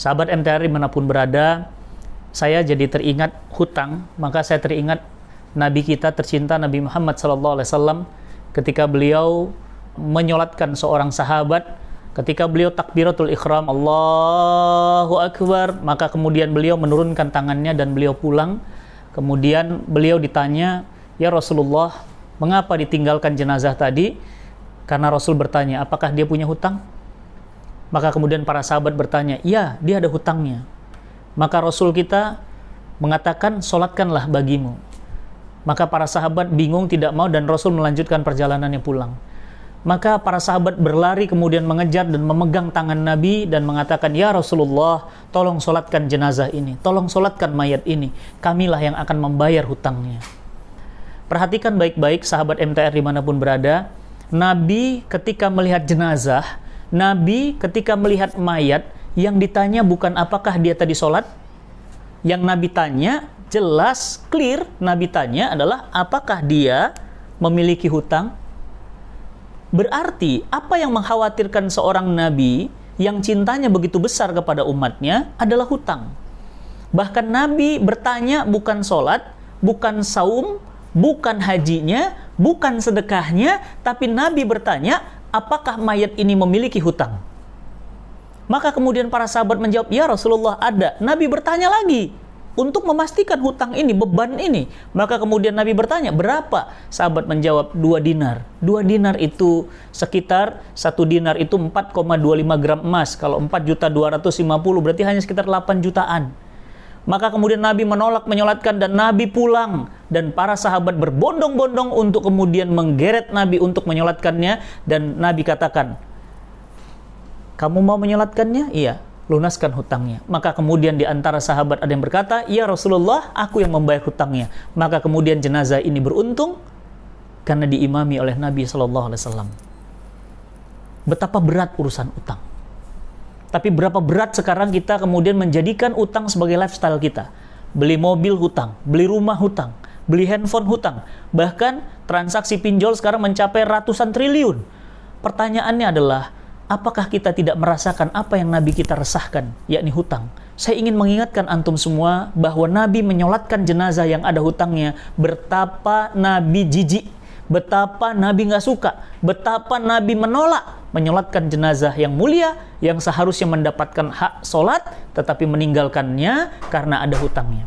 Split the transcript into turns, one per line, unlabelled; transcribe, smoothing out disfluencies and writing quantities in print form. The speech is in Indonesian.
Sahabat MTR dimanapun berada, saya jadi teringat hutang, maka saya teringat Nabi kita tercinta Nabi Muhammad SAW ketika beliau menyolatkan seorang sahabat, ketika beliau takbiratul ikhram, Allahu Akbar, maka kemudian beliau menurunkan tangannya dan beliau pulang. Kemudian beliau ditanya, ya Rasulullah, mengapa ditinggalkan jenazah tadi? Karena Rasul bertanya, apakah dia punya hutang? Maka kemudian para sahabat bertanya, ya, dia ada hutangnya. Maka Rasul kita mengatakan, solatkanlah bagimu. Maka para sahabat bingung, tidak mau, dan Rasul melanjutkan perjalanannya pulang. Maka para sahabat berlari kemudian mengejar dan memegang tangan Nabi dan mengatakan, ya Rasulullah, tolong solatkan jenazah ini, tolong solatkan mayat ini, kamilah yang akan membayar hutangnya. Perhatikan baik-baik sahabat MTR dimanapun berada, Nabi ketika melihat jenazah, Nabi ketika melihat mayat, yang ditanya bukan apakah dia tadi sholat, yang Nabi tanya, jelas, clear, Nabi tanya adalah apakah dia memiliki hutang. Berarti apa yang mengkhawatirkan seorang Nabi yang cintanya begitu besar kepada umatnya adalah hutang. Bahkan Nabi bertanya bukan sholat, bukan saum, bukan hajinya, bukan sedekahnya, tapi Nabi bertanya, apakah mayat ini memiliki hutang? Maka kemudian para sahabat menjawab, ya Rasulullah ada. Nabi bertanya lagi, untuk memastikan hutang ini, beban ini. Maka kemudian Nabi bertanya, berapa? Sahabat menjawab, 2 dinar. 2 dinar itu sekitar, 1 dinar itu 4,25 gram emas. Kalau 4.250.000 berarti hanya sekitar 8 jutaan. Maka kemudian Nabi menolak menyolatkan dan Nabi pulang. Dan para sahabat berbondong-bondong untuk kemudian menggeret Nabi untuk menyolatkannya. Dan Nabi katakan, kamu mau menyolatkannya? Iya, lunaskan hutangnya. Maka kemudian di antara sahabat ada yang berkata, ya Rasulullah, aku yang membayar hutangnya. Maka kemudian jenazah ini beruntung karena diimami oleh Nabi SAW. Betapa berat urusan utang. Tapi berapa berat sekarang kita kemudian menjadikan utang sebagai lifestyle kita. Beli mobil hutang, beli rumah hutang, beli handphone hutang. Bahkan transaksi pinjol sekarang mencapai ratusan triliun. Pertanyaannya adalah, apakah kita tidak merasakan apa yang Nabi kita resahkan, yakni hutang? Saya ingin mengingatkan antum semua bahwa Nabi menyolatkan jenazah yang ada hutangnya. Betapa Nabi jijik, betapa Nabi nggak suka, betapa Nabi menolak menyolatkan jenazah yang mulia, yang seharusnya mendapatkan hak solat, tetapi meninggalkannya karena ada hutangnya.